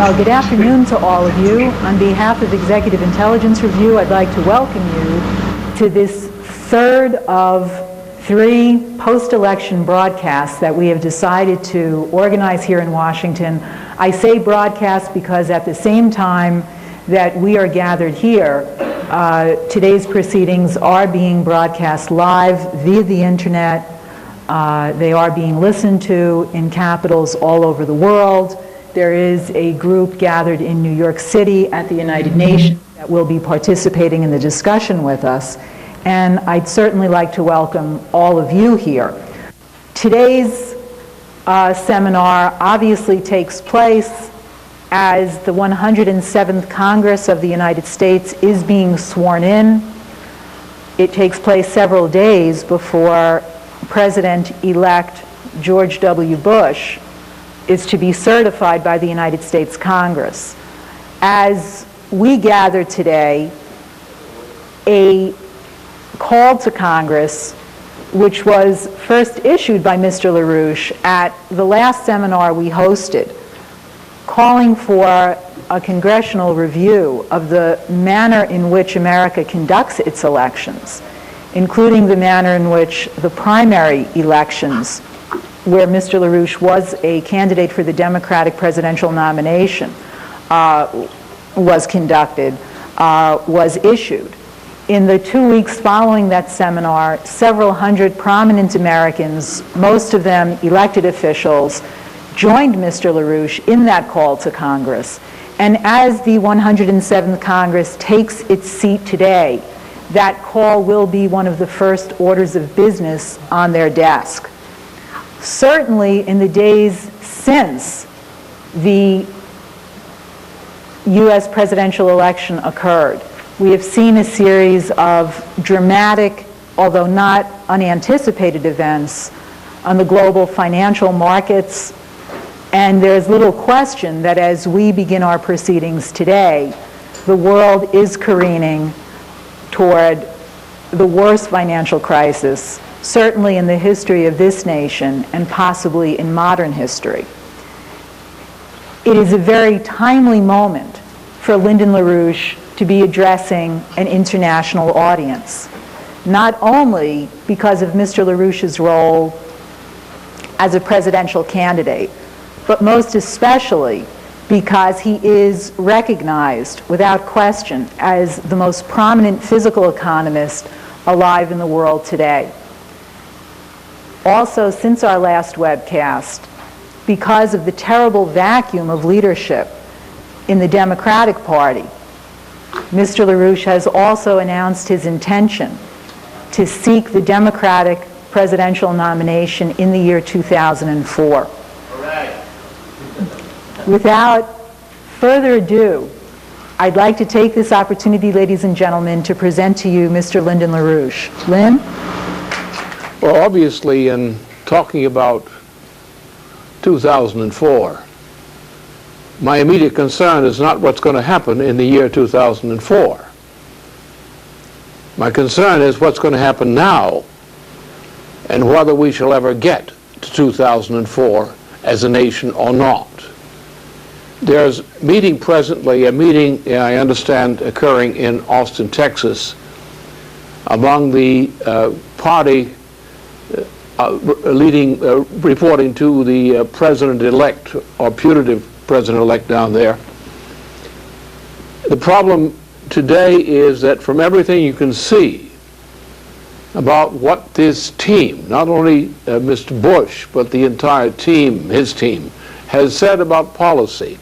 Well, good afternoon to all of you. On behalf of Executive Intelligence Review, I'd like to welcome you to this third of 3 post-election broadcasts that we have decided to organize here in Washington. I say broadcast because at the same time that we are gathered here, today's proceedings are being broadcast live via the internet. They are being listened to in capitals all over the world. There is a group gathered in New York City at the United Nations that will be participating in the discussion with us. And I'd certainly like to welcome all of you here. Today's seminar obviously takes place as the 107th Congress of the United States is being sworn in. It takes place several days before President-elect George W. Bush is to be certified by the United States Congress. As we gather today, a call to Congress, which was first issued by Mr. LaRouche at the last seminar we hosted, calling for a congressional review of the manner in which America conducts its elections, including the manner in which the primary elections, where Mr. LaRouche was a candidate for the Democratic presidential nomination, was conducted, was issued. In the 2 weeks following that seminar, several hundred prominent Americans, most of them elected officials, joined Mr. LaRouche in that call to Congress. And as the 107th Congress takes its seat today, that call will be one of the first orders of business on their desk. Certainly in the days since the U.S. presidential election occurred, we have seen a series of dramatic, although not unanticipated events on the global financial markets. And there's little question that as we begin our proceedings today, the world is careening toward the worst financial crisis, certainly in the history of this nation and possibly in modern history. It is a very timely moment for Lyndon LaRouche to be addressing an international audience, not only because of Mr. LaRouche's role as a presidential candidate, but most especially because he is recognized without question as the most prominent physical economist alive in the world today. Also, since our last webcast, because of the terrible vacuum of leadership in the Democratic Party, Mr. LaRouche has also announced his intention to seek the Democratic presidential nomination in the year 2004. All right. Without further ado, I'd like to take this opportunity, ladies and gentlemen, to present to you Mr. Lyndon LaRouche. Lynn? Well, obviously, in talking about 2004, my immediate concern is not what's going to happen in the year 2004. My concern is what's going to happen now and whether we shall ever get to 2004 as a nation or not. There's presently a meeting, I understand, occurring in Austin, Texas, among the party reporting to the president-elect or putative president-elect down there. The problem today is that from everything you can see about what this team, not only Mr. Bush, but the entire team, his team, has said about policy,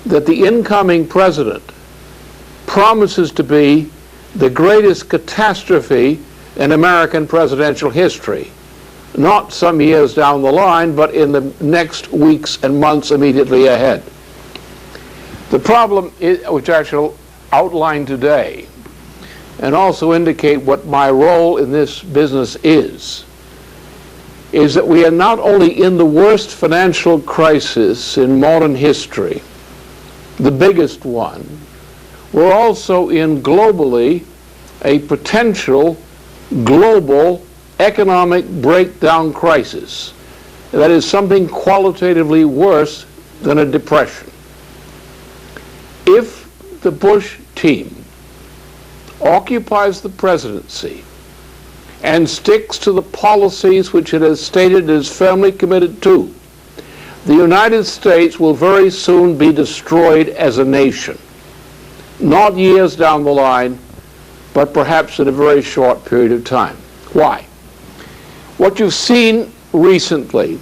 that the incoming president promises to be the greatest catastrophe in American presidential history. Not some years down the line, but in the next weeks and months immediately ahead. The problem, which I shall outline today, and also indicate what my role in this business is that we are not only in the worst financial crisis in modern history, the biggest one, we're also in globally a potential global economic breakdown crisis. That is something qualitatively worse than a depression. if the Bush team occupies the presidency and sticks to the policies which it has stated it is firmly committed to, the United States will very soon be destroyed as a nation. Not years down the line, but perhaps in a very short period of time. Why? What you've seen recently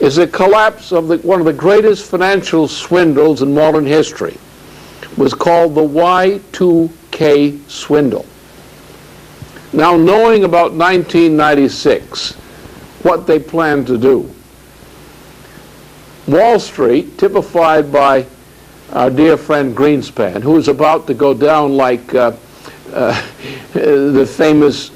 is a collapse of one of the greatest financial swindles in modern history. It was called the Y2K swindle. Now, knowing about 1996, what they planned to do, Wall Street, typified by our dear friend Greenspan, who is about to go down like the famous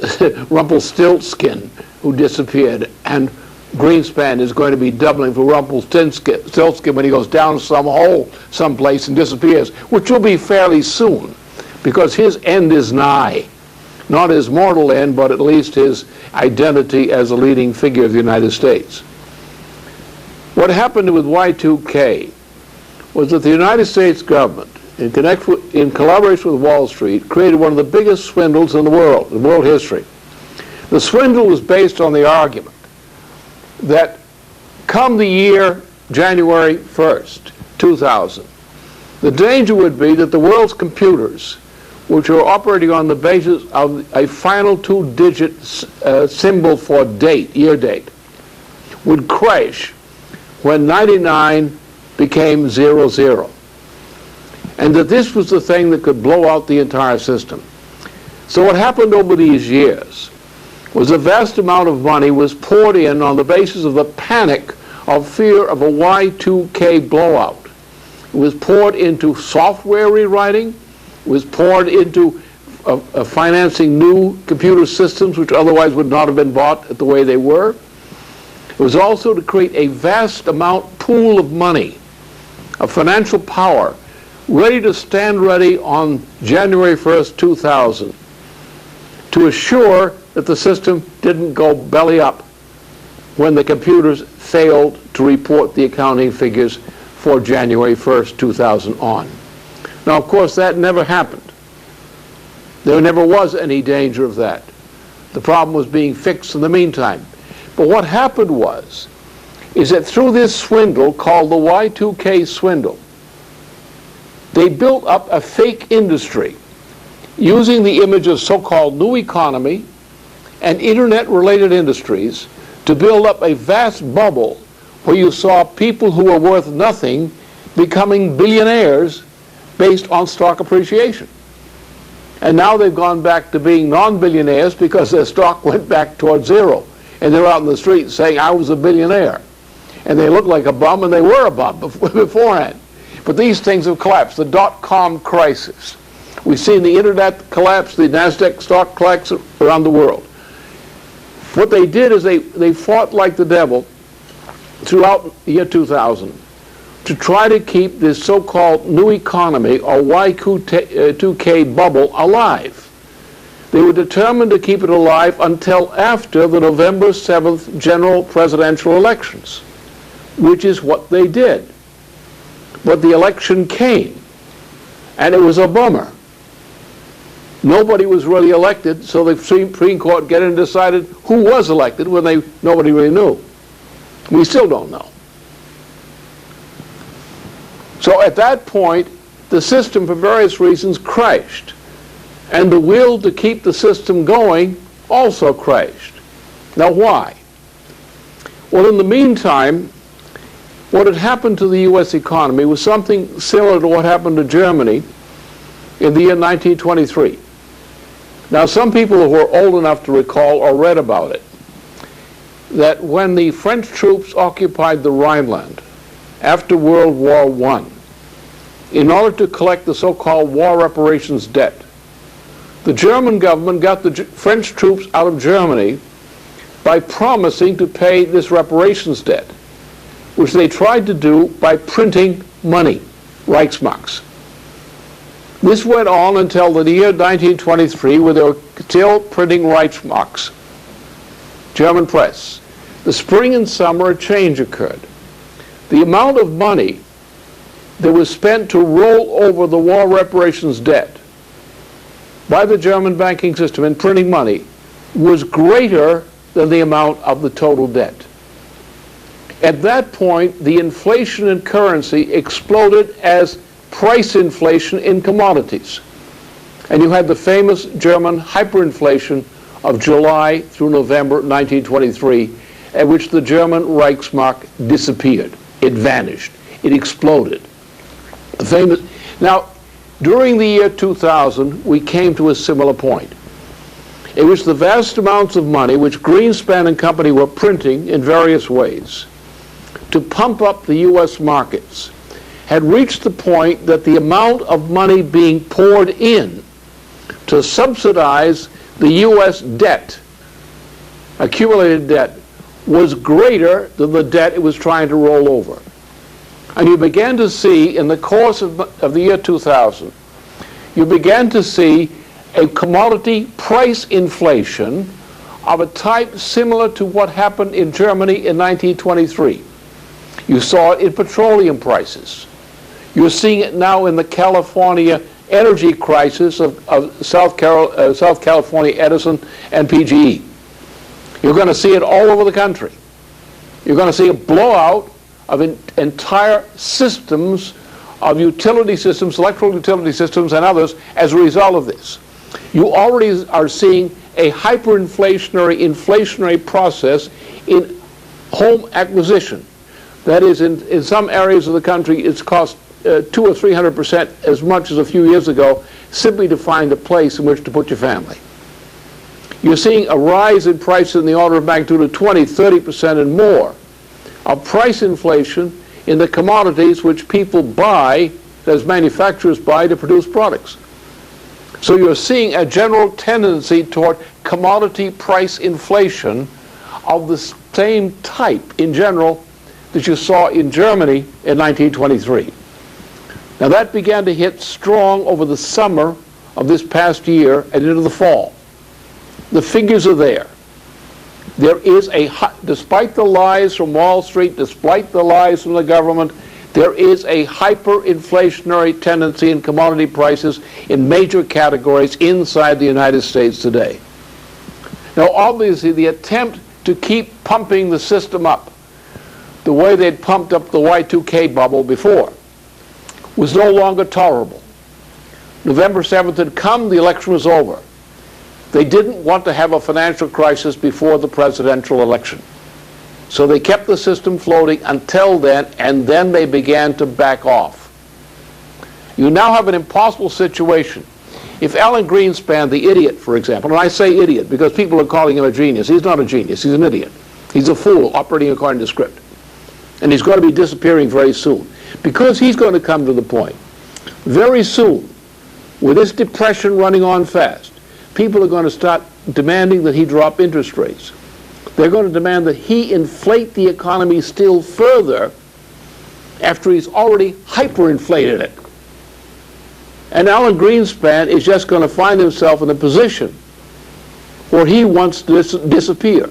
Rumpelstiltskin who disappeared, and Greenspan is going to be doubling for Rumpelstiltskin when he goes down some hole someplace and disappears, which will be fairly soon, because his end is nigh. Not his mortal end, but at least his identity as a leading figure of the United States. What happened with Y2K was that the United States government, in collaboration with Wall Street, created one of the biggest swindles in world history. The swindle was based on the argument that come the year January 1st, 2000, the danger would be that the world's computers, which are operating on the basis of a final two-digit symbol for date, year date, would crash when 99 became 00. And that this was the thing that could blow out the entire system. So what happened over these years was a vast amount of money was poured in on the basis of the panic of fear of a Y2K blowout. It was poured into software rewriting. It was poured into financing new computer systems which otherwise would not have been bought at the way they were. It was also to create a vast pool of money, of financial power, ready to stand ready on January 1st, 2000, to assure that the system didn't go belly up when the computers failed to report the accounting figures for January 1st, 2000 on. Now, of course, that never happened. There never was any danger of that. The problem was being fixed in the meantime. But what happened is that through this swindle called the Y2K swindle, they built up a fake industry using the image of so-called new economy and internet-related industries to build up a vast bubble where you saw people who were worth nothing becoming billionaires based on stock appreciation. And now they've gone back to being non-billionaires because their stock went back towards zero. And they're out in the street saying, I was a billionaire. And they look like a bum, and they were a bum beforehand. But these things have collapsed. The dot-com crisis. We've seen the internet collapse, the NASDAQ stock collapse around the world. What they did is they fought like the devil throughout the year 2000 to try to keep this so-called new economy or Y2K bubble alive. They were determined to keep it alive until after the November 7th general presidential elections, which is what they did. But the election came, and it was a bummer. Nobody was really elected, so the Supreme Court got in and decided who was elected when nobody really knew. We still don't know. So at that point, the system, for various reasons, crashed. And the will to keep the system going also crashed. Now, why? Well, in the meantime, what had happened to the U.S. economy was something similar to what happened to Germany in the year 1923. Now, some people who are old enough to recall or read about it, that when the French troops occupied the Rhineland after World War I, in order to collect the so-called war reparations debt, the German government got the French troops out of Germany by promising to pay this reparations debt, which they tried to do by printing money, Reichsmarks. This went on until the year 1923, where they were still printing Reichsmarks. German press. The spring and summer, a change occurred. The amount of money that was spent to roll over the war reparations debt by the German banking system in printing money was greater than the amount of the total debt. At that point, the inflation in currency exploded as price inflation in commodities. And you had the famous German hyperinflation of July through November 1923, at which the German Reichsmark disappeared. It vanished. It exploded. The famous. Now, during the year 2000, we came to a similar point, in which the vast amounts of money which Greenspan and company were printing in various ways to pump up the U.S. markets had reached the point that the amount of money being poured in to subsidize the U.S. debt, accumulated debt, was greater than the debt it was trying to roll over. And you began to see, in the course of the year 2000, you began to see a commodity price inflation of a type similar to what happened in Germany in 1923. You saw it in petroleum prices. You're seeing it now in the California energy crisis of South California Edison and PGE. You're going to see it all over the country. You're going to see a blowout of entire systems of utility systems, electrical utility systems and others as a result of this. You already are seeing a inflationary process in home acquisition. That is, in some areas of the country, it's cost 200 or 300% as much as a few years ago simply to find a place in which to put your family. You're seeing a rise in prices in the order of magnitude of 20, 30% and more of price inflation in the commodities which people buy, as manufacturers buy, to produce products. So you're seeing a general tendency toward commodity price inflation of the same type in general that you saw in Germany in 1923. Now that began to hit strong over the summer of this past year and into the fall. The figures are there. There is despite the lies from Wall Street, despite the lies from the government, there is a hyperinflationary tendency in commodity prices in major categories inside the United States today. Now, obviously, the attempt to keep pumping the system up the way they'd pumped up the Y2K bubble before was no longer tolerable. November 7th had come, the election was over. They didn't want to have a financial crisis before the presidential election. So they kept the system floating until then, and then they began to back off. You now have an impossible situation. If Alan Greenspan, the idiot, for example, and I say idiot because people are calling him a genius. He's not a genius, he's an idiot. He's a fool operating according to script. And he's going to be disappearing very soon. Because he's going to come to the point, very soon, with this depression running on fast, people are going to start demanding that he drop interest rates. They're going to demand that he inflate the economy still further after he's already hyperinflated it. And Alan Greenspan is just going to find himself in a position where he wants to disappear.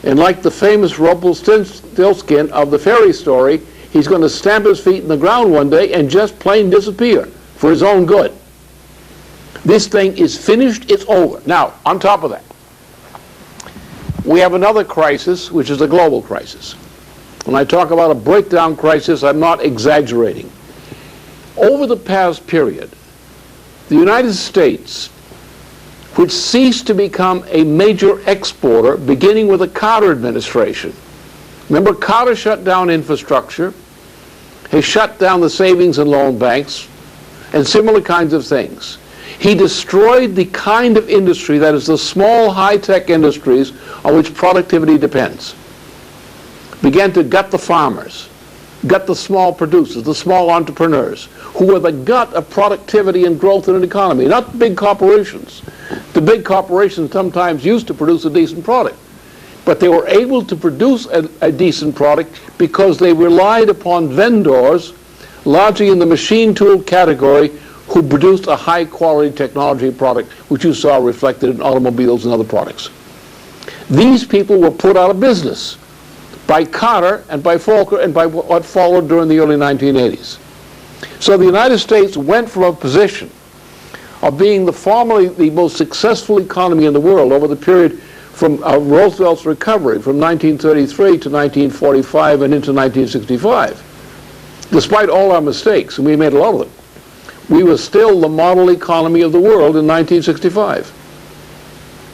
And like the famous Rumpelstiltskin of the fairy story, he's going to stamp his feet in the ground one day and just plain disappear for his own good. This thing is finished, it's over. Now, on top of that, we have another crisis, which is a global crisis. When I talk about a breakdown crisis, I'm not exaggerating. Over the past period, the United States, which ceased to become a major exporter, beginning with the Carter administration. Remember, Carter shut down infrastructure, he shut down the savings and loan banks, and similar kinds of things. He destroyed the kind of industry that is the small high-tech industries on which productivity depends. Began to gut the farmers, gut the small producers, the small entrepreneurs, who were the gut of productivity and growth in an economy, not the big corporations. The big corporations sometimes used to produce a decent product, but they were able to produce a decent product because they relied upon vendors, largely in the machine tool category, who produced a high-quality technology product, which you saw reflected in automobiles and other products. These people were put out of business by Carter and by Volcker and by what followed during the early 1980s. So the United States went from a position of being formerly the most successful economy in the world over the period from Roosevelt's recovery from 1933 to 1945 and into 1965. Despite all our mistakes, and we made a lot of them, we were still the model economy of the world in 1965.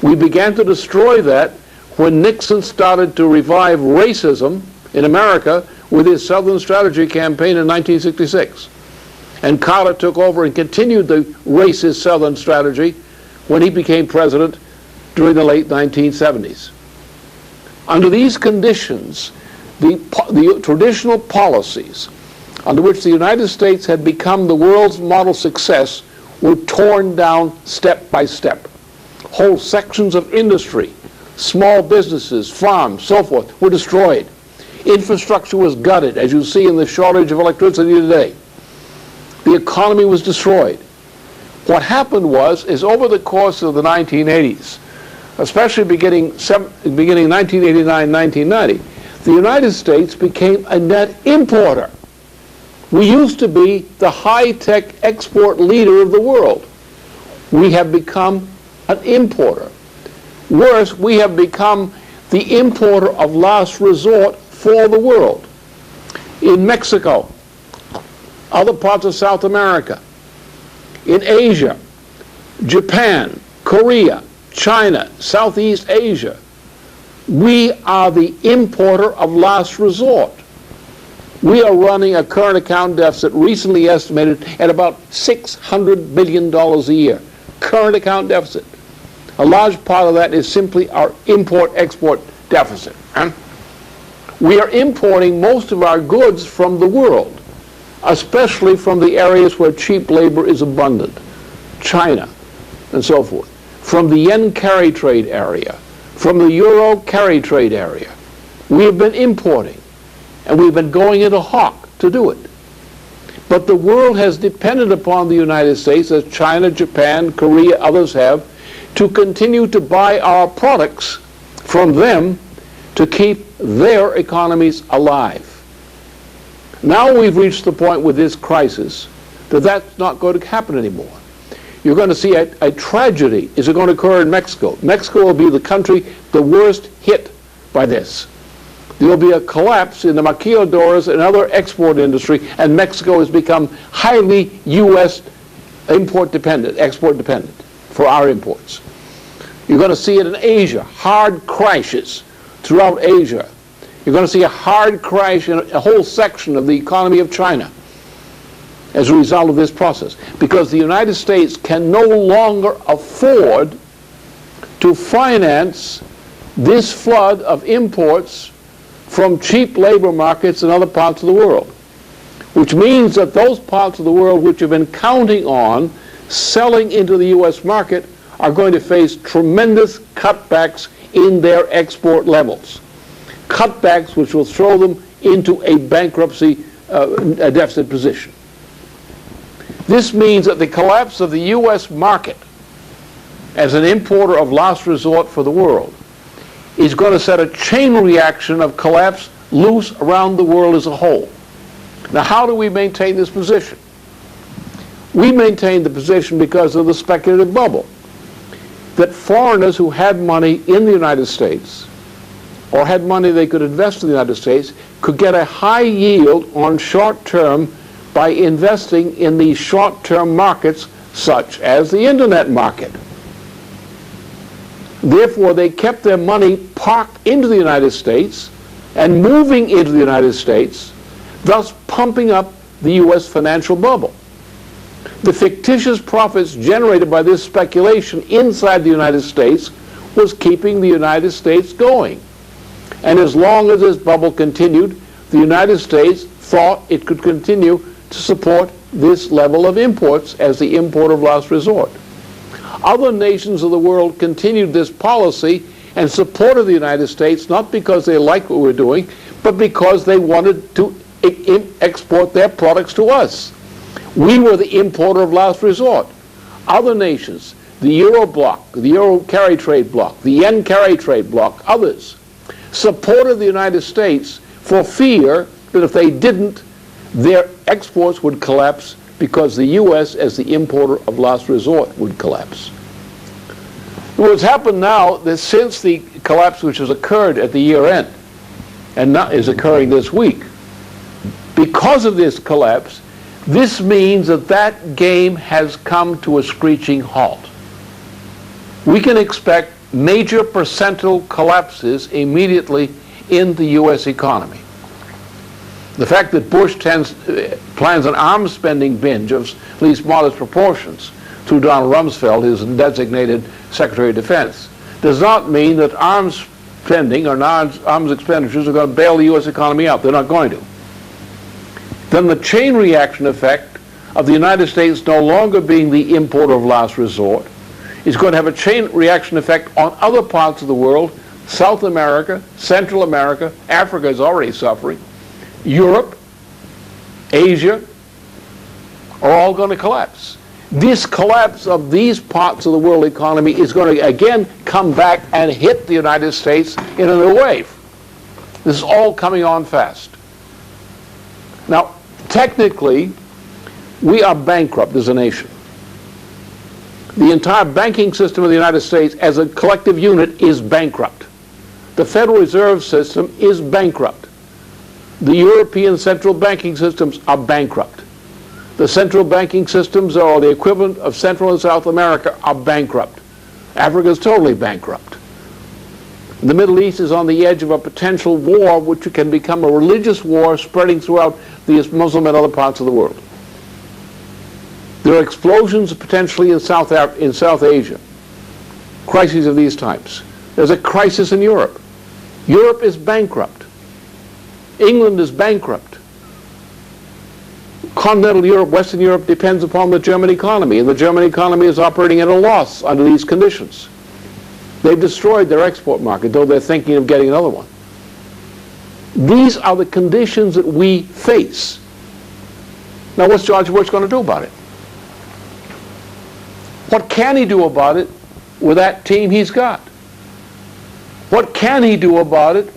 We began to destroy that when Nixon started to revive racism in America with his Southern Strategy campaign in 1966. And Carter took over and continued the racist Southern strategy when he became president during the late 1970s. Under these conditions, the traditional policies under which the United States had become the world's model success were torn down step by step. Whole sections of industry, small businesses, farms, so forth, were destroyed. Infrastructure was gutted, as you see in the shortage of electricity today. The economy was destroyed. What happened is over the course of the 1980s, especially beginning 1989, 1990, the United States became a net importer. We used to be the high-tech export leader of the world. We have become an importer. Worse, we have become the importer of last resort for the world. In Mexico, other parts of South America, in Asia, Japan, Korea, China, Southeast Asia, we are the importer of last resort. We are running a current account deficit recently estimated at about $600 billion a year. Current account deficit. A large part of that is simply our import-export deficit. We are importing most of our goods from the world, especially from the areas where cheap labor is abundant. China and so forth. From the yen carry trade area, from the euro carry trade area. We have been importing, and we've been going into hock to do it. But the world has depended upon the United States, as China, Japan, Korea, others have, to continue to buy our products from them to keep their economies alive. Now we've reached the point with this crisis that that's not going to happen anymore. You're going to see a tragedy is going to occur in Mexico. Mexico will be the country the worst hit by this. There will be a collapse in the maquiladoras and other export industry, and Mexico has become highly U.S. export dependent for our imports. You're going to see it in Asia, hard crashes throughout Asia. You're going to see a hard crash in a whole section of the economy of China as a result of this process, because the United States can no longer afford to finance this flood of imports from cheap labor markets in other parts of the world, which means that those parts of the world which have been counting on selling into the U.S. market are going to face tremendous cutbacks in their export levels. Cutbacks which will throw them into a bankruptcy a deficit position. This means that the collapse of the U.S. market as an importer of last resort for the world is going to set a chain reaction of collapse loose around the world as a whole. Now, how do we maintain this position? We maintain the position because of the speculative bubble, that foreigners who had money in the United States or had money they could invest in the United States could get a high yield on short-term by investing in these short-term markets such as the internet market. Therefore, they kept their money parked into the United States and moving into the United States, thus pumping up the U.S. financial bubble. The fictitious profits generated by this speculation inside the United States was keeping the United States going. And as long as this bubble continued, the United States thought it could continue to support this level of imports as the import of last resort. Other nations of the world continued this policy and supported the United States, not because they liked what we were doing, but because they wanted to export their products to us. We were the importer of last resort. Other nations, the Euro bloc, the Euro carry trade bloc, the yen carry trade bloc, others, supported the United States for fear that if they didn't, their exports would collapse because the U.S., as the importer of last resort, would collapse. What's happened now is since the collapse which has occurred at the year end, and now is occurring this week, because of this collapse, this means that that game has come to a screeching halt. We can expect major percentile collapses immediately in the U.S. economy. The fact that Bush plans an arms spending binge of at least modest proportions through Donald Rumsfeld, his designated Secretary of Defense, does not mean that arms spending or arms expenditures are going to bail the U.S. economy out. They're not going to. Then the chain reaction effect of the United States no longer being the importer of last resort is going to have a chain reaction effect on other parts of the world. South America, Central America, Africa is already suffering. Europe, Asia are all going to collapse. This collapse of these parts of the world economy is going to again come back and hit the United States in a new wave. This is all coming on fast. Now, technically, we are bankrupt as a nation. The entire banking system of the United States as a collective unit is bankrupt. The Federal Reserve System is bankrupt. The European central banking systems are bankrupt. The central banking systems, or the equivalent of Central and South America, are bankrupt. Africa is totally bankrupt. The Middle East is on the edge of a potential war which can become a religious war spreading throughout the Muslim and other parts of the world. There are explosions potentially in South Asia, crises of these types. There's a crisis in Europe. Europe is bankrupt. England is bankrupt. Continental Europe, Western Europe depends upon the German economy, and the German economy is operating at a loss under these conditions. They've destroyed their export market, though they're thinking of getting another one. These are the conditions that we face. Now, what's George Bush going to do about it? What can he do about it with that team he's got? What can he do about it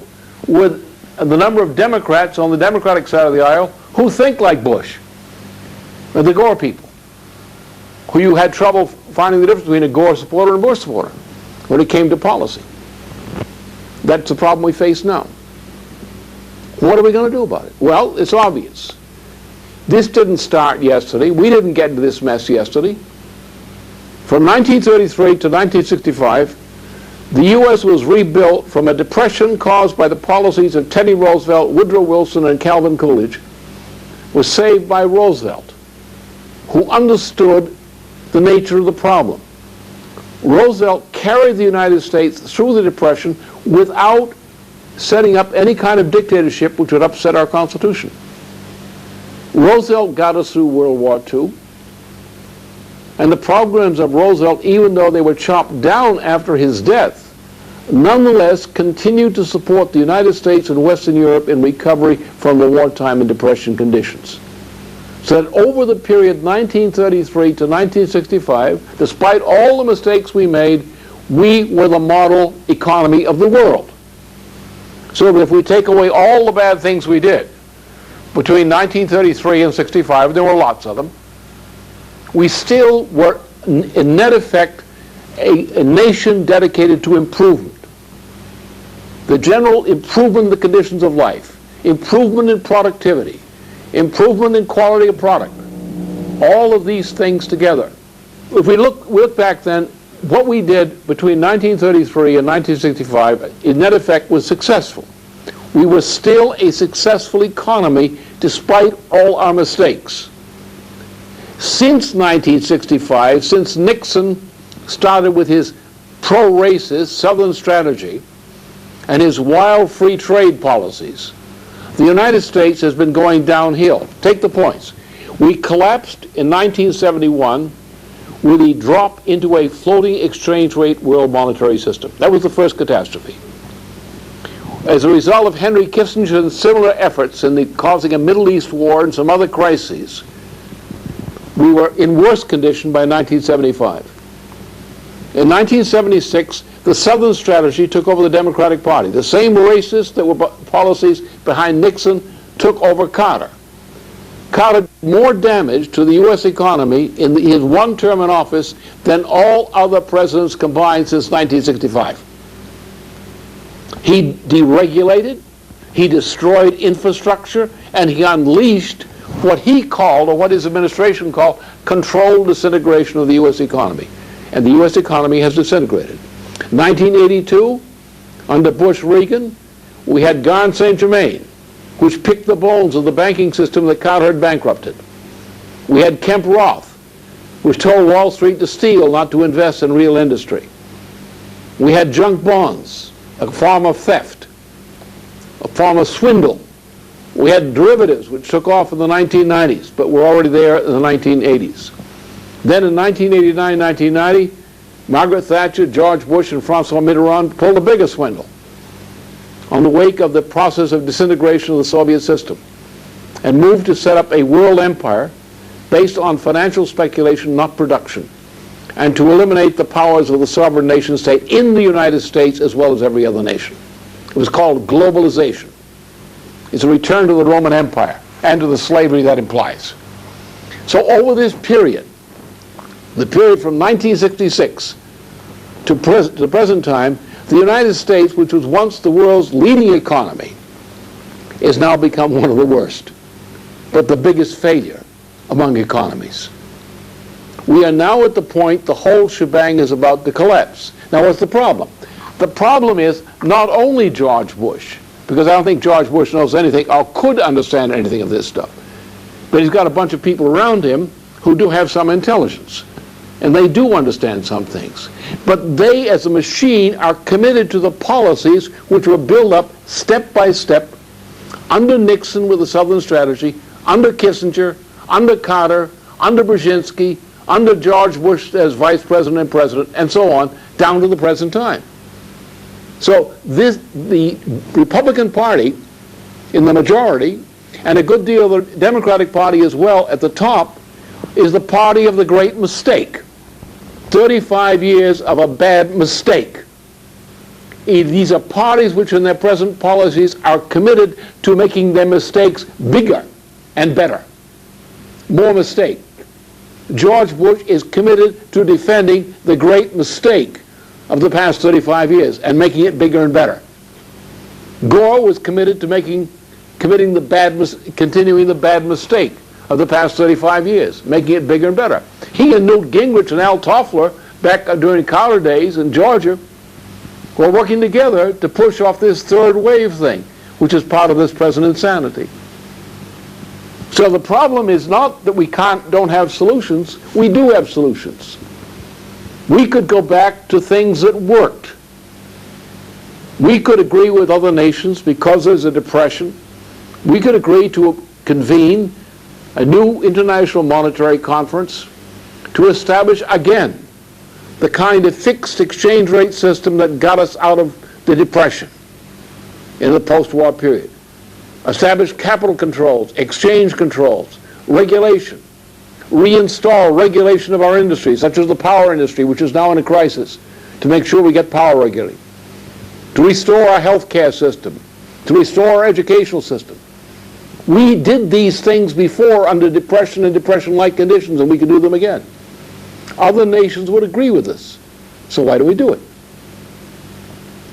with the number of Democrats on the Democratic side of the aisle who think like Bush? The Gore people, who you had trouble finding the difference between a Gore supporter and a Bush supporter when it came to policy. That's the problem we face now. What are we going to do about it? Well, it's obvious. This didn't start yesterday. We didn't get into this mess yesterday. From 1933 to 1965, the U.S. was rebuilt from a depression caused by the policies of Teddy Roosevelt, Woodrow Wilson, and Calvin Coolidge, was saved by Roosevelt, who understood the nature of the problem. Roosevelt carried the United States through the Depression without setting up any kind of dictatorship which would upset our Constitution. Roosevelt got us through World War II, and the programs of Roosevelt, even though they were chopped down after his death, nonetheless continued to support the United States and Western Europe in recovery from the wartime and Depression conditions. So that over the period 1933 to 1965, despite all the mistakes we made, we were the model economy of the world. So that if we take away all the bad things we did between 1933 and 65, there were lots of them, we still were, in net effect, a nation dedicated to improvement. The general improvement in the conditions of life, improvement in productivity, improvement in quality of product, all of these things together. If we look back then, what we did between 1933 and 1965, in net effect, was successful. We were still a successful economy despite all our mistakes. Since 1965, since Nixon started with his pro-racist Southern strategy and his wild free trade policies, the United States has been going downhill. Take the points. We collapsed in 1971 with a drop into a floating exchange rate world monetary system. That was the first catastrophe. As a result of Henry Kissinger's similar efforts in causing a Middle East war and some other crises, we were in worse condition by 1975. In 1976, the Southern strategy took over the Democratic Party. The same racists that were policies behind Nixon took over Carter. caused more damage to the U.S. economy in his one term in office than all other presidents combined since 1965. He deregulated, he destroyed infrastructure, and he unleashed what he called, or what his administration called, controlled disintegration of the U.S. economy. And the U.S. economy has disintegrated. 1982, under Bush-Reagan, we had Garn St. Germain, which picked the bones of the banking system that Carter had bankrupted. We had Kemp Roth, which told Wall Street to steal, not to invest in real industry. We had junk bonds, a form of theft, a form of swindle. We had derivatives, which took off in the 1990s, but were already there in the 1980s. Then in 1989, 1990, Margaret Thatcher, George Bush, and Francois Mitterrand pulled the biggest swindle on the wake of the process of disintegration of the Soviet system, and moved to set up a world empire based on financial speculation, not production, and to eliminate the powers of the sovereign nation state in the United States as well as every other nation. It was called globalization. It's a return to the Roman Empire and to the slavery that implies. So over this period, the period from 1966 to the present time, the United States, which was once the world's leading economy, is now become one of the worst, but the biggest failure among economies. We are now at the point the whole shebang is about to collapse. Now, what's the problem? The problem is not only George Bush, because I don't think George Bush knows anything or could understand anything of this stuff, but he's got a bunch of people around him who do have some intelligence, and they do understand some things. But they, as a machine, are committed to the policies which were built up step by step under Nixon with the Southern Strategy, under Kissinger, under Carter, under Brzezinski, under George Bush as vice president and president, and so on, down to the present time. So the Republican Party in the majority, and a good deal of the Democratic Party as well at the top, is the party of the great mistake. 35 years of a bad mistake. These are parties which in their present policies are committed to making their mistakes bigger and better. More mistake. George Bush is committed to defending the great mistake of the past 35 years and making it bigger and better. Gore was committed to continuing the bad mistake of the past 35 years, making it bigger and better. He and Newt Gingrich and Al Toffler, back during Carter days in Georgia, were working together to push off this third wave thing, which is part of this present insanity. So the problem is not that we don't have solutions. We do have solutions. We could go back to things that worked. We could agree with other nations because there's a depression. We could agree to convene a new international monetary conference to establish again the kind of fixed exchange rate system that got us out of the depression in the post-war period. Establish capital controls, exchange controls, regulation, reinstall regulation of our industries, such as the power industry, which is now in a crisis, to make sure we get power regulating, to restore our health care system, to restore our educational system. We did these things before under depression and depression-like conditions, and we can do them again. Other nations would agree with us. So why do we do it?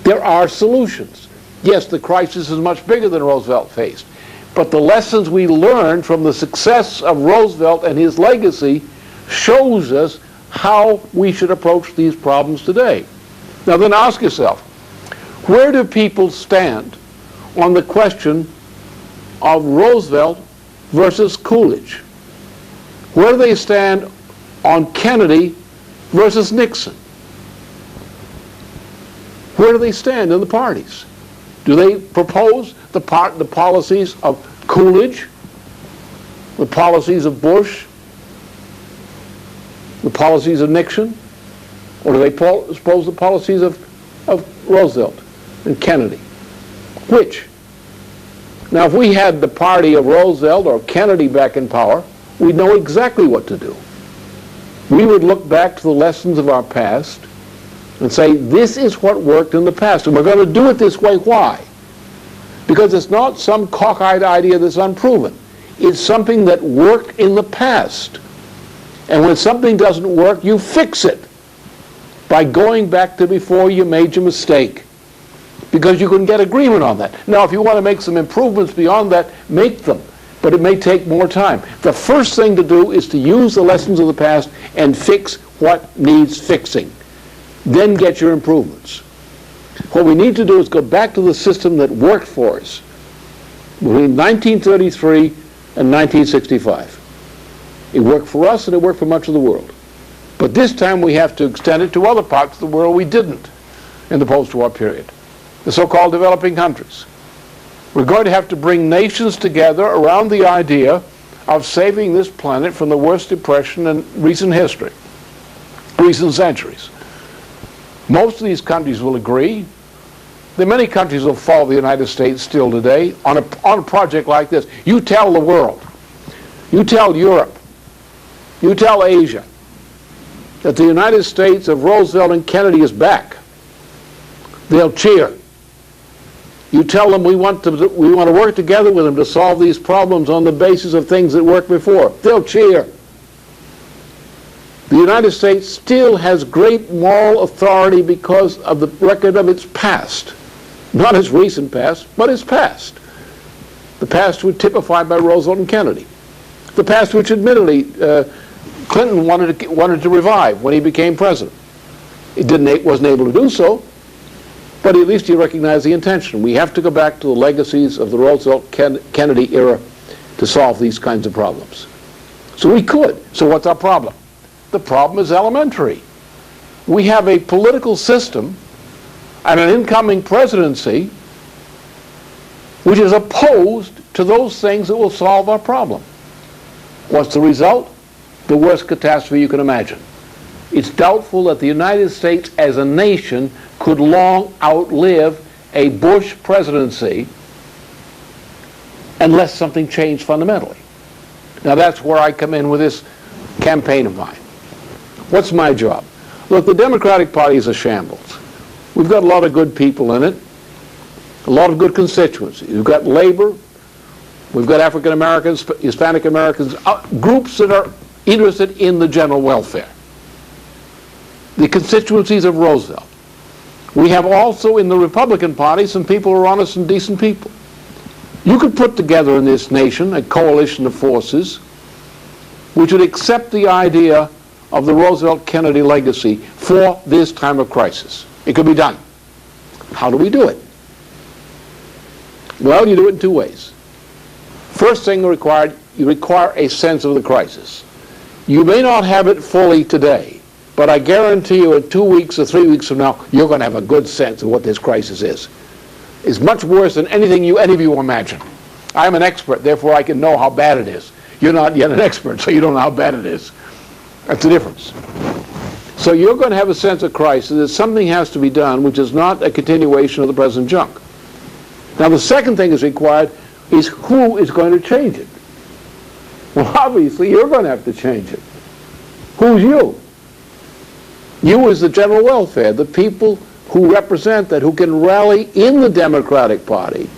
There are solutions. Yes, the crisis is much bigger than Roosevelt faced, but the lessons we learned from the success of Roosevelt and his legacy shows us how we should approach these problems today. Now then ask yourself, where do people stand on the question of Roosevelt versus Coolidge? Where do they stand on Kennedy versus Nixon? Where do they stand in the parties? Do they propose the policies of Coolidge, the policies of Bush, the policies of Nixon, or do they propose the policies of Roosevelt and Kennedy? Which? Now, if we had the party of Roosevelt or Kennedy back in power, we'd know exactly what to do. We would look back to the lessons of our past and say, this is what worked in the past, and we're going to do it this way. Why? Because it's not some cockeyed idea that's unproven. is something that worked in the past. And when something doesn't work, you fix it by going back to before you made your mistake, because you can get agreement on that. Now, if you want to make some improvements beyond that, make them, but it may take more time. The first thing to do is to use the lessons of the past and fix what needs fixing. Then get your improvements. What we need to do is go back to the system that worked for us between 1933 and 1965. It worked for us and it worked for much of the world. But this time we have to extend it to other parts of the world we didn't in the post-war period, the so-called developing countries. We're going to have to bring nations together around the idea of saving this planet from the worst depression in recent history, recent centuries. Most of these countries will agree. There are many countries that will follow the United States still today on a project like this. You tell the world, you tell Europe, you tell Asia that the United States of Roosevelt and Kennedy is back. They'll cheer. You tell them we want to work together with them to solve these problems on the basis of things that worked before. They'll cheer. The United States still has great moral authority because of the record of its past. Not its recent past, but its past. The past was typified by Roosevelt and Kennedy. The past which admittedly Clinton wanted to revive when he became president. He wasn't able to do so, but at least he recognized the intention. We have to go back to the legacies of the Roosevelt-Kennedy era to solve these kinds of problems. So we could. So what's our problem? The problem is elementary. We have a political system and an incoming presidency which is opposed to those things that will solve our problem. What's the result? The worst catastrophe you can imagine. It's doubtful that the United States as a nation could long outlive a Bush presidency unless something changed fundamentally. Now that's where I come in with this campaign of mine. What's my job? Look, the Democratic Party is a shambles. We've got a lot of good people in it, a lot of good constituencies. We've got labor, we've got African Americans, Hispanic Americans, groups that are interested in the general welfare. The constituencies of Roosevelt. We have also in the Republican Party some people who are honest and decent people. You could put together in this nation a coalition of forces which would accept the idea of the Roosevelt-Kennedy legacy for this time of crisis. It could be done. How do we do it? Well, you do it in two ways. First thing required, you require a sense of the crisis. You may not have it fully today, but I guarantee you in 2 weeks or 3 weeks from now, you're going to have a good sense of what this crisis is. It's much worse than anything any of you imagine. I'm an expert, therefore I can know how bad it is. You're not yet an expert, so you don't know how bad it is. That's the difference. So you're going to have a sense of crisis that something has to be done which is not a continuation of the present junk. Now the second thing is required is who is going to change it. Well, obviously you're going to have to change it. Who's you? You as the general welfare, the people who represent that, who can rally in the Democratic Party,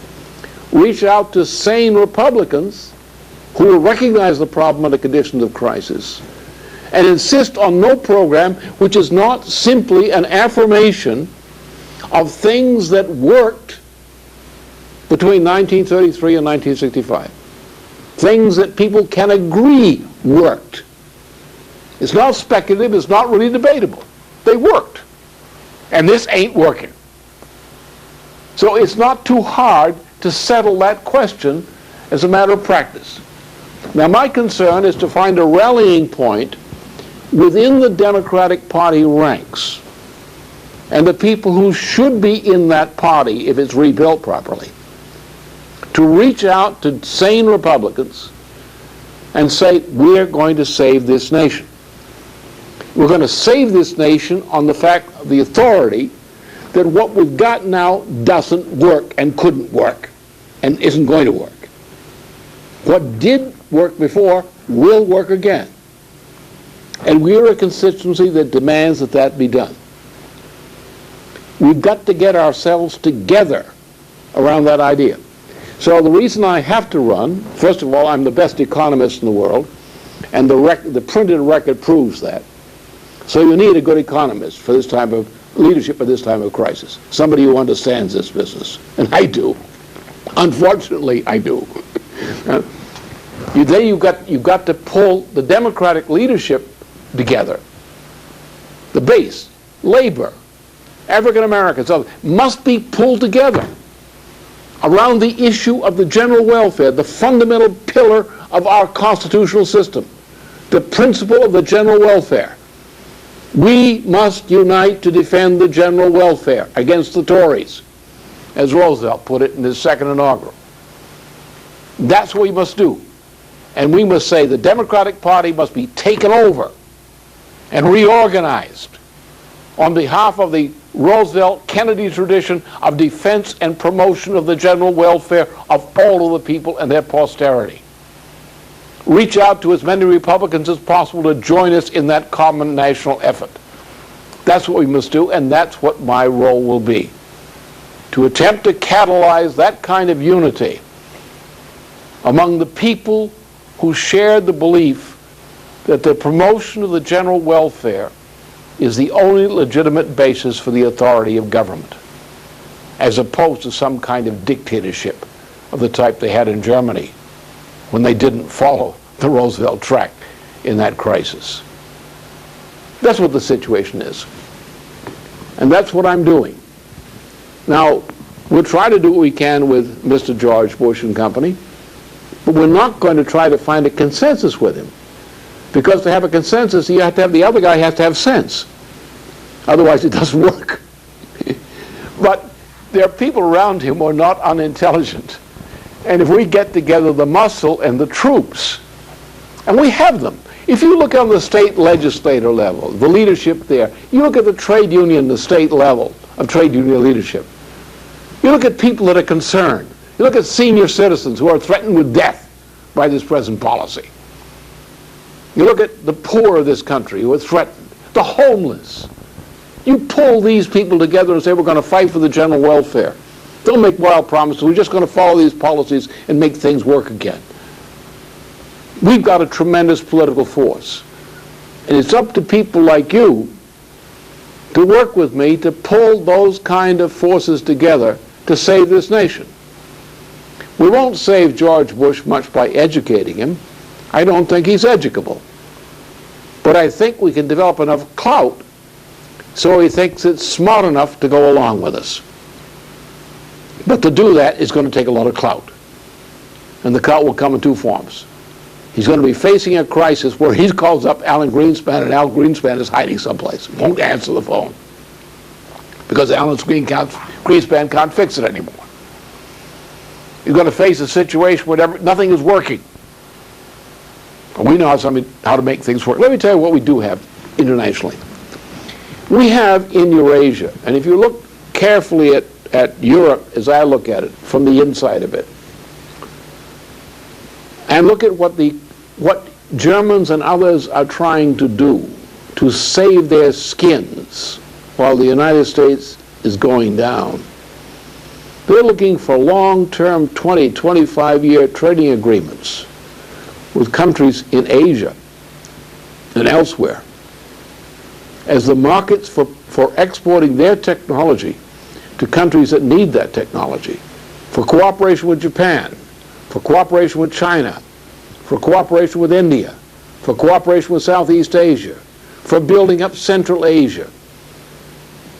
reach out to sane Republicans who will recognize the problem under conditions of crisis, and insist on no program which is not simply an affirmation of things that worked between 1933 and 1965. Things that people can agree worked. It's not speculative, it's not really debatable. They worked. And this ain't working. So it's not too hard to settle that question as a matter of practice. Now my concern is to find a rallying point within the Democratic Party ranks and the people who should be in that party if it's rebuilt properly, to reach out to sane Republicans and say, we're going to save this nation. We're going to save this nation on the fact of the authority that what we've got now doesn't work and couldn't work and isn't going to work. What did work before will work again. And we're a constituency that demands that that be done. We've got to get ourselves together around that idea. So the reason I have to run, first of all, I'm the best economist in the world, and the printed record proves that. So you need a good economist for this time of leadership at this time of crisis, somebody who understands this business, and I do. Unfortunately, I do. Then you've got to pull the Democratic leadership together. The base, labor, African Americans, must be pulled together around the issue of the general welfare, the fundamental pillar of our constitutional system, the principle of the general welfare. We must unite to defend the general welfare against the Tories, as Roosevelt put it in his second inaugural. That's what we must do. And we must say the Democratic Party must be taken over and reorganized on behalf of the Roosevelt-Kennedy tradition of defense and promotion of the general welfare of all of the people and their posterity. Reach out to as many Republicans as possible to join us in that common national effort. That's what we must do, and that's what my role will be. To attempt to catalyze that kind of unity among the people who share the belief that the promotion of the general welfare is the only legitimate basis for the authority of government, as opposed to some kind of dictatorship of the type they had in Germany when they didn't follow the Roosevelt track in that crisis. That's what the situation is. And that's what I'm doing. Now, we'll try to do what we can with Mr. George Bush and company, but we're not going to try to find a consensus with him. Because to have a consensus, you have to have, the other guy has to have sense. Otherwise, it doesn't work. But there are people around him who are not unintelligent. And if we get together the muscle and the troops, and we have them. If you look on the state legislator level, the leadership there, you look at the trade union, the state level of trade union leadership. You look at people that are concerned. You look at senior citizens who are threatened with death by this present policy. You look at the poor of this country who are threatened, the homeless. You pull these people together and say, we're going to fight for the general welfare. Don't make wild promises. We're just going to follow these policies and make things work again. We've got a tremendous political force. And it's up to people like you to work with me to pull those kind of forces together to save this nation. We won't save George Bush much by educating him. I don't think he's educable. But I think we can develop enough clout so he thinks it's smart enough to go along with us. But to do that is going to take a lot of clout. And the clout will come in two forms. He's going to be facing a crisis where he calls up Alan Greenspan, and Al Greenspan is hiding someplace, won't answer the phone. Because Alan Greenspan can't fix it anymore. He's going to face a situation where nothing is working. And we know how to make things work. Let me tell you what we do have internationally. We have in Eurasia, and if you look carefully at Europe as I look at it, from the inside of it, and look at what Germans and others are trying to do to save their skins while the United States is going down. They're looking for long-term 20, 25-year trading agreements with countries in Asia and elsewhere as the markets for exporting their technology to countries that need that technology, for cooperation with Japan, for cooperation with China, for cooperation with India, for cooperation with Southeast Asia, for building up Central Asia.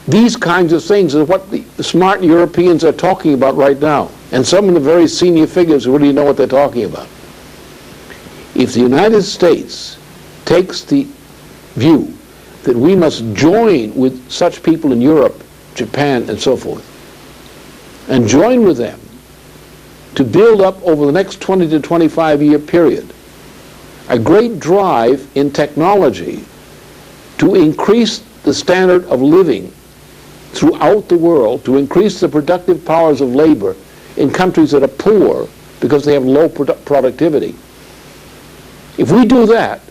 These kinds of things are what the smart Europeans are talking about right now. And some of the very senior figures really know what they're talking about. If the United States takes the view that we must join with such people in Europe, Japan, and so forth, and join with them to build up over the next 20 to 25-year period a great drive in technology to increase the standard of living throughout the world, to increase the productive powers of labor in countries that are poor because they have low productivity. If we do that,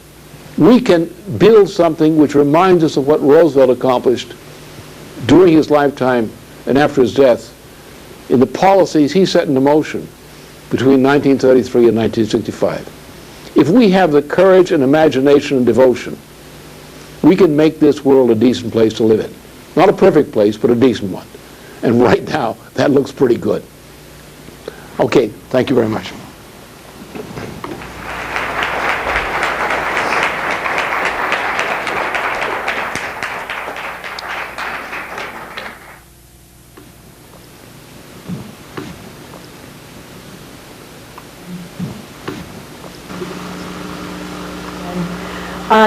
we can build something which reminds us of what Roosevelt accomplished during his lifetime and after his death in the policies he set into motion between 1933 and 1965. If we have the courage and imagination and devotion, we can make this world a decent place to live in. Not a perfect place, but a decent one. And right now, that looks pretty good. Okay, thank you very much.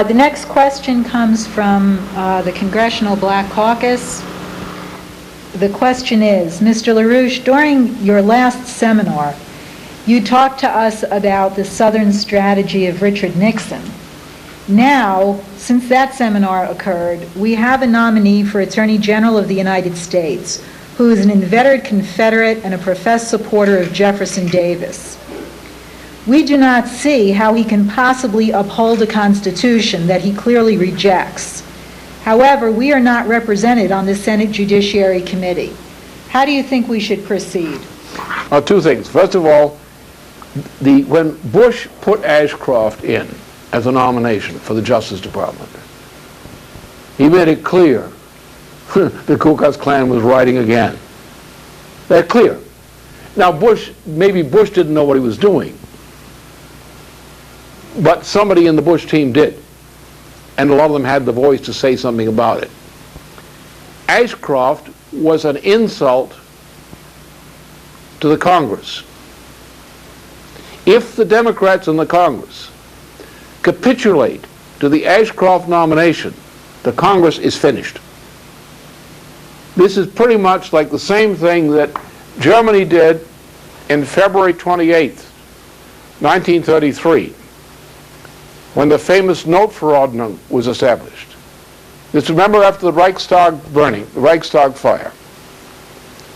The next question comes from the Congressional Black Caucus. The question is, Mr. LaRouche, during your last seminar, you talked to us about the Southern strategy of Richard Nixon. Now, since that seminar occurred, we have a nominee for Attorney General of the United States who is an inveterate Confederate and a professed supporter of Jefferson Davis. We do not see how he can possibly uphold a Constitution that he clearly rejects. However, we are not represented on the Senate Judiciary Committee. How do you think we should proceed? Two things. First of all, when Bush put Ashcroft in as a nomination for the Justice Department, he made it clear the Ku Klux Klan was riding again. That's clear. Now, maybe Bush didn't know what he was doing, but somebody in the Bush team did. And a lot of them had the voice to say something about it. Ashcroft was an insult to the Congress. If the Democrats in the Congress capitulate to the Ashcroft nomination, the Congress is finished. This is pretty much like the same thing that Germany did in February 28th, 1933. When the famous Notverordnung was established. Just remember after the Reichstag burning, the Reichstag fire,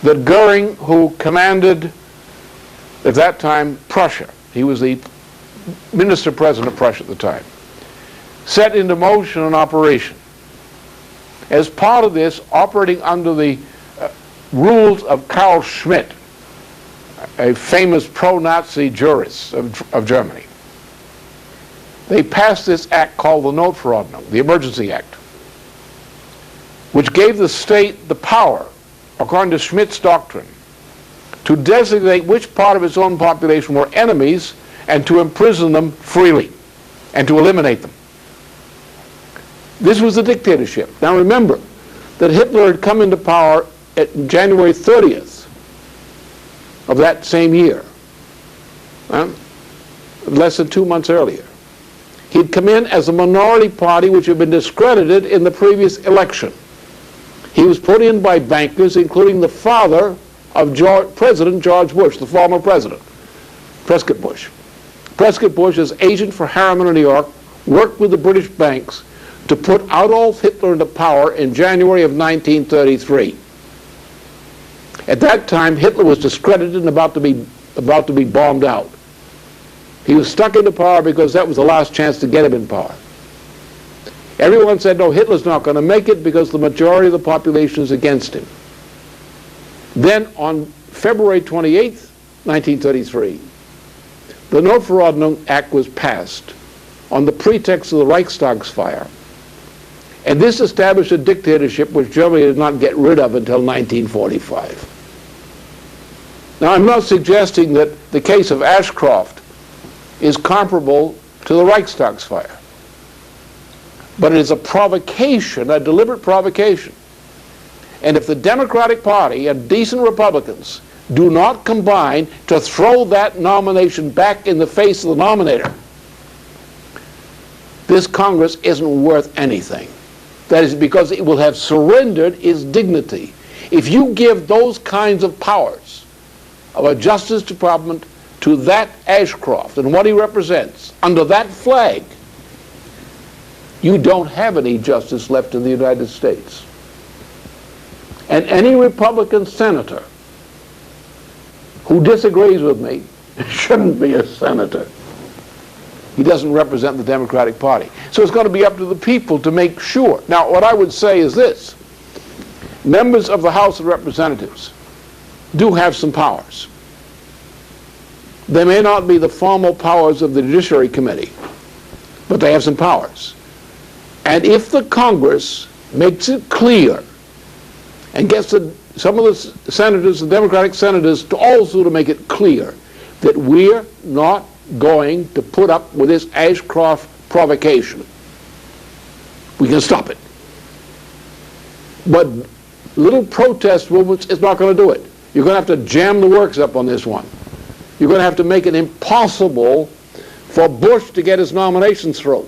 that Goering, who commanded at that time Prussia, he was the minister president of Prussia at the time, set into motion an operation. As part of this, operating under the rules of Carl Schmitt, a famous pro-Nazi jurist of Germany, they passed this act called the Notverordnung, the Emergency Act, which gave the state the power, according to Schmitt's doctrine, to designate which part of its own population were enemies and to imprison them freely and to eliminate them. This was a dictatorship. Now remember that Hitler had come into power at January 30th of that same year, less than 2 months earlier. He'd come in as a minority party which had been discredited in the previous election. He was put in by bankers, including the father of President George Bush, the former president, Prescott Bush. Prescott Bush, as agent for Harriman in New York, worked with the British banks to put Adolf Hitler into power in January of 1933. At that time, Hitler was discredited and about to be bombed out. He was stuck into power because that was the last chance to get him in power. Everyone said, no, Hitler's not going to make it because the majority of the population is against him. Then on February 28th, 1933, the Notverordnung Act was passed on the pretext of the Reichstag's fire. And this established a dictatorship which Germany did not get rid of until 1945. Now, I'm not suggesting that the case of Ashcroft is comparable to the Reichstag's fire. But it is a provocation, a deliberate provocation. And if the Democratic Party and decent Republicans do not combine to throw that nomination back in the face of the nominator, this Congress isn't worth anything. That is because it will have surrendered its dignity. If you give those kinds of powers of a Justice Department to that Ashcroft and what he represents under that flag, you don't have any justice left in the United States. And any Republican senator who disagrees with me shouldn't be a senator. He doesn't represent the Democratic Party. So it's going to be up to the people to make sure. Now, what I would say is this. Members of the House of Representatives do have some powers. They may not be the formal powers of the Judiciary Committee, but they have some powers. And if the Congress makes it clear and gets some of the senators, the Democratic senators, to make it clear that we're not going to put up with this Ashcroft provocation, we can stop it. But little protest movements is not going to do it. You're going to have to jam the works up on this one. You're going to have to make it impossible for Bush to get his nominations through,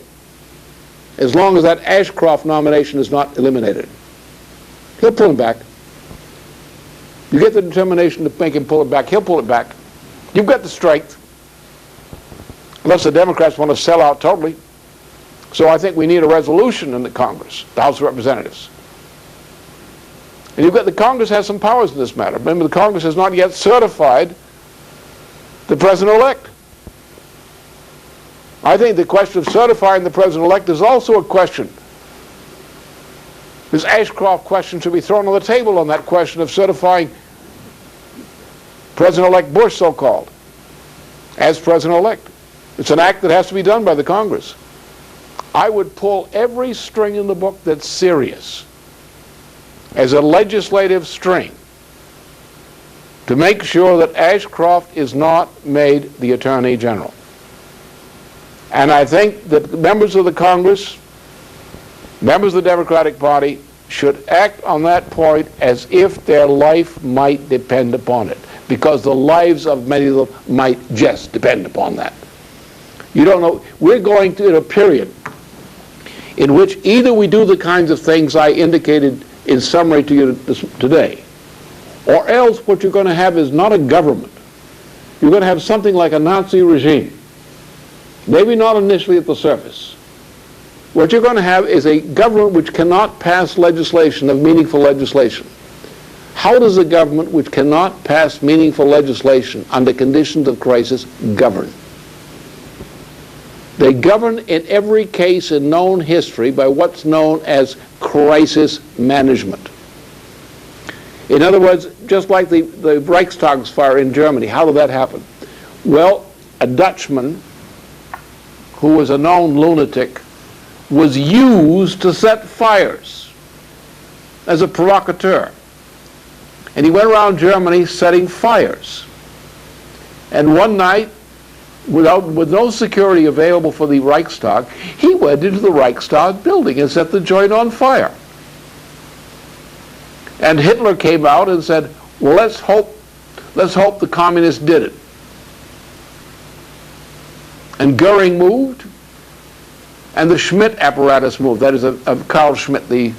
as long as that Ashcroft nomination is not eliminated. He'll pull him back. You get the determination to make him pull it back, he'll pull it back. You've got the strength, unless the Democrats want to sell out totally. So I think we need a resolution in the Congress, the House of Representatives. And you've got the Congress has some powers in this matter. Remember, the Congress has not yet certified the President-elect. I think the question of certifying the President-elect is also a question. This Ashcroft question should be thrown on the table on that question of certifying President-elect Bush, so-called, as President-elect. It's an act that has to be done by the Congress. I would pull every string in the book that's serious as a legislative string to make sure that Ashcroft is not made the Attorney General. And I think that members of the Congress, members of the Democratic Party, should act on that point as if their life might depend upon it, because the lives of many of them might just depend upon that. You don't know. We're going to a period in which either we do the kinds of things I indicated in summary to you today, or else what you're going to have is not a government. You're going to have something like a Nazi regime. Maybe not initially at the surface. What you're going to have is a government which cannot pass legislation, of meaningful legislation. How does a government which cannot pass meaningful legislation under conditions of crisis govern? They govern in every case in known history by what's known as crisis management. In other words, just like the Reichstag fire in Germany, how did that happen? Well, a Dutchman who was a known lunatic was used to set fires as a provocateur. And he went around Germany setting fires. And one night, with no security available for the Reichstag, he went into the Reichstag building and set the joint on fire. And Hitler came out and said, well, let's hope the communists did it. And Goering moved, and the Schmidt apparatus moved, that is of Carl Schmitt, the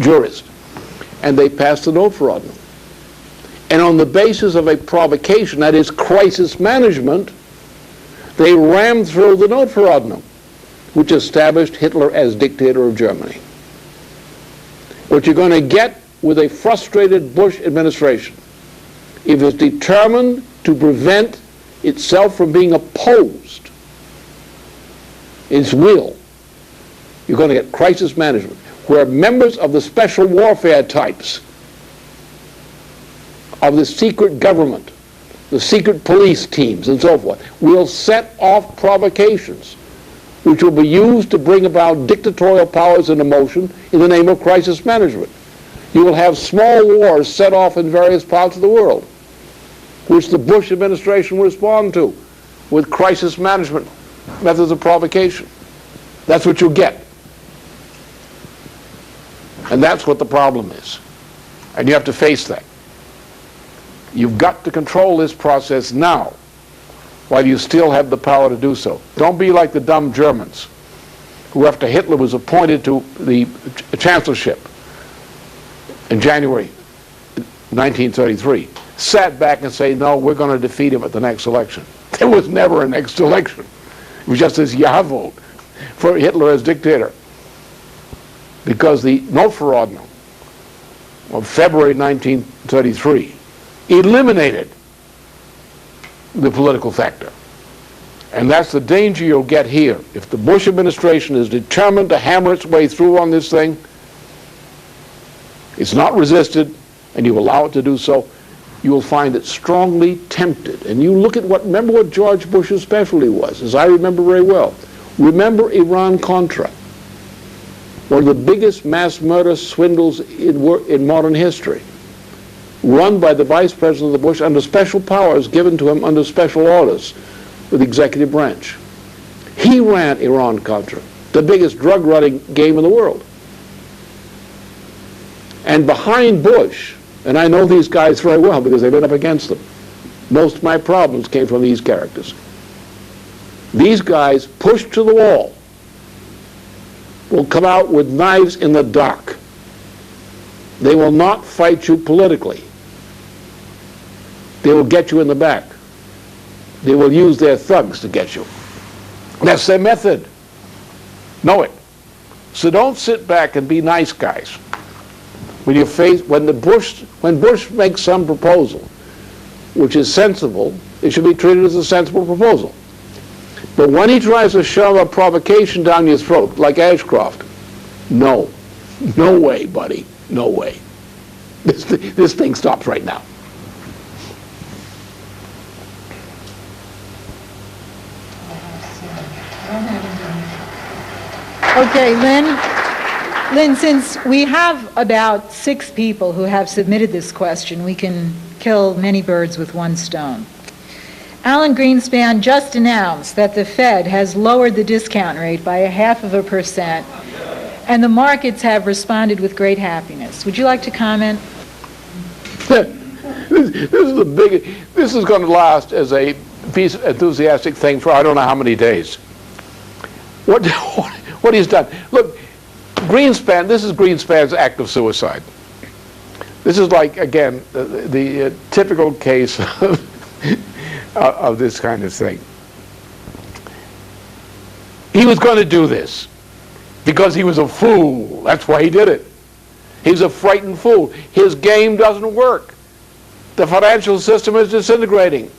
jurist. And they passed the Notverordnung. And on the basis of a provocation, that is crisis management, they rammed through the Notverordnung, which established Hitler as dictator of Germany. What you're going to get with a frustrated Bush administration, if it's determined to prevent itself from being opposed, its will, you're going to get crisis management, where members of the special warfare types of the secret government, the secret police teams and so forth, will set off provocations which will be used to bring about dictatorial powers into motion in the name of crisis management. You will have small wars set off in various parts of the world, which the Bush administration will respond to with crisis management methods of provocation. That's what you'll get. And that's what the problem is. And you have to face that. You've got to control this process now, while you still have the power to do so. Don't be like the dumb Germans, who after Hitler was appointed to the chancellorship in January 1933, sat back and say, no, we're going to defeat him at the next election. There was never a next election. It was just this ja vote for Hitler as dictator. Because the Notverordnung of February 1933 eliminated the political factor. And that's the danger you'll get here. If the Bush administration is determined to hammer its way through on this thing, it's not resisted, and you allow it to do so, you will find it strongly tempted. And you look at remember what George Bush's specialty was, as I remember very well. Remember Iran-Contra, one of the biggest mass murder swindles in modern history, run by the Vice President of the Bush under special powers given to him under special orders with the executive branch. He ran Iran-Contra, the biggest drug-running game in the world. And behind Bush, and I know these guys very well because I've been up against them, most of my problems came from these characters. These guys, pushed to the wall, will come out with knives in the dark. They will not fight you politically. They will get you in the back. They will use their thugs to get you. That's their method. Know it. So don't sit back and be nice guys. When Bush makes some proposal which is sensible, it should be treated as a sensible proposal. But when he tries to shove a provocation down your throat, like Ashcroft, no way, buddy, no way. This thing stops right now. Okay, Lynn, since we have about 6 people who have submitted this question, we can kill many birds with one stone. Alan Greenspan just announced that the Fed has lowered the discount rate by 0.5%, and the markets have responded with great happiness. Would you like to comment? This is going to last as a piece of enthusiastic thing for I don't know how many days. What he's done. Look, Greenspan, this is Greenspan's act of suicide. This is like, again, the typical case of this kind of thing. He was going to do this because he was a fool. That's why he did it. He's a frightened fool. His game doesn't work. The financial system is disintegrating.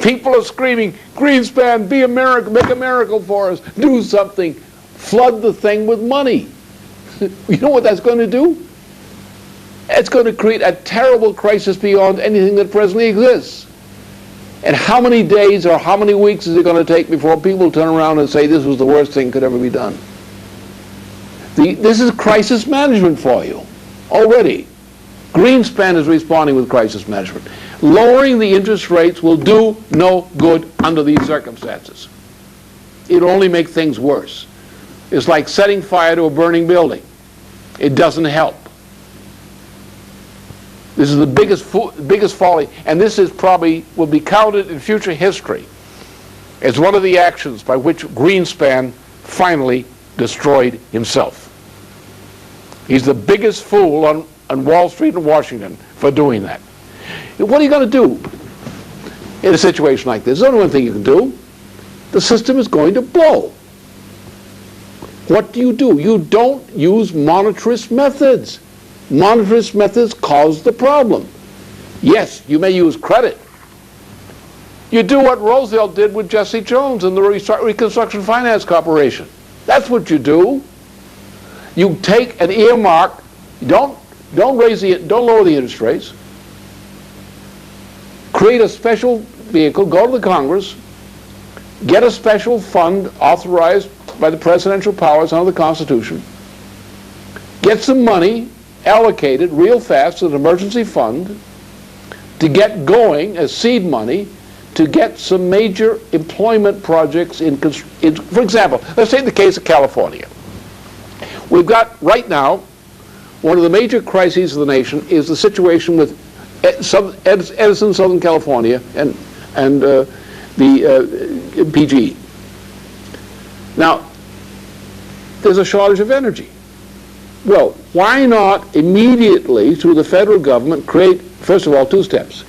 People are screaming, Greenspan, be a miracle, make a miracle for us, do something. Flood the thing with money. You know what that's going to do? It's going to create a terrible crisis beyond anything that presently exists. And how many days or how many weeks is it going to take before people turn around and say this was the worst thing could ever be done? This is crisis management for you already. Greenspan is responding with crisis management. Lowering the interest rates will do no good under these circumstances. It'll only make things worse. It's like setting fire to a burning building. It doesn't help. This is the biggest folly, and this is probably will be counted in future history as one of the actions by which Greenspan finally destroyed himself. He's the biggest fool on Wall Street and Washington for doing that. What are you going to do in a situation like this? There's only one thing you can do. The system is going to blow. What do? You don't use monetarist methods. Monetarist methods cause the problem. Yes, you may use credit. You do what Roosevelt did with Jesse Jones and the Reconstruction Finance Corporation. That's what you do. You take an earmark. Don't lower the interest rates. Create a special vehicle. Go to the Congress. Get a special fund authorized by the presidential powers under the Constitution. Get some money allocated real fast to an emergency fund to get going as seed money to get some major employment projects in for example, let's take the case of California. We've got right now one of the major crises of the nation is the situation with Edison, Southern California, and the PG. Now, there's a shortage of energy. Well, why not immediately, through the federal government, create, first of all, 2 steps.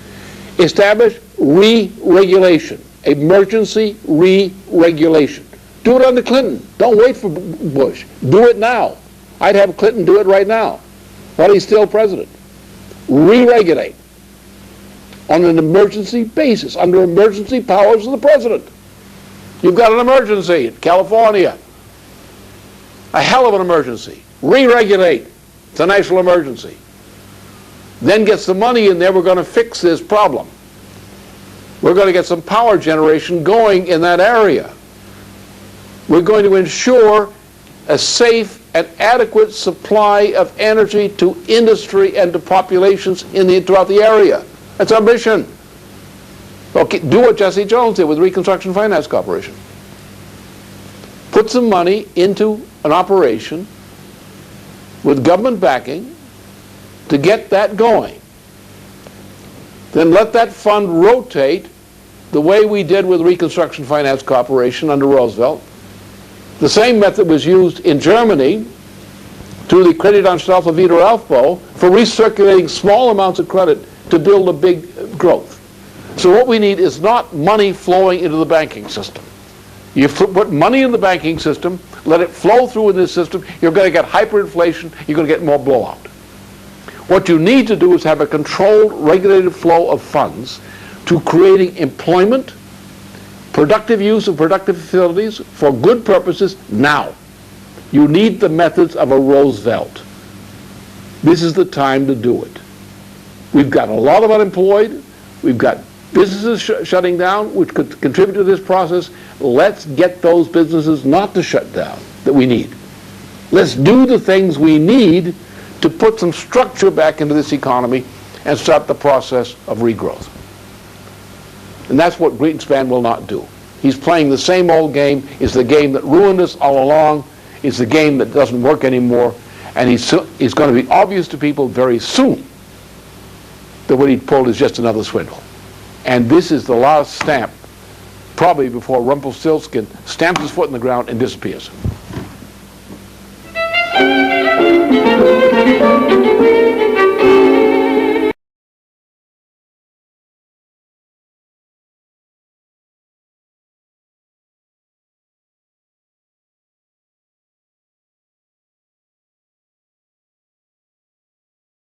Establish re-regulation, emergency re-regulation. Do it under Clinton. Don't wait for Bush. Do it now. I'd have Clinton do it right now, while he's still president. Re-regulate on an emergency basis, under emergency powers of the president. You've got an emergency in California. A hell of an emergency. Re-regulate. It's a national emergency. then gets the money in there, we're going to fix this problem. We're going to get some power generation going in that area. We're going to ensure a safe and adequate supply of energy to industry and to populations throughout the area. That's our mission. Okay, do what Jesse Jones did with Reconstruction Finance Corporation. Put some money into an operation with government backing to get that going. Then let that fund rotate the way we did with Reconstruction Finance Corporation under Roosevelt. The same method was used in Germany through the Kreditanstalt für Wiederaufbau for recirculating small amounts of credit to build a big growth. So what we need is not money flowing into the banking system. You put money in the banking system, let it flow through in this system, you're going to get hyperinflation, you're going to get more blowout. What you need to do is have a controlled, regulated flow of funds to creating employment, productive use of productive facilities for good purposes now. You need the methods of a Roosevelt. This is the time to do it. We've got a lot of unemployed. We've got businesses shutting down, which could contribute to this process. Let's get those businesses not to shut down that we need. Let's do the things we need to put some structure back into this economy and start the process of regrowth. And that's what Greenspan will not do. He's playing the same old game. It's the game that ruined us all along. It's the game that doesn't work anymore. And it's going to be obvious to people very soon that what he pulled is just another swindle. And this is the last stamp, probably before Rumpelstiltskin stamps his foot in the ground and disappears.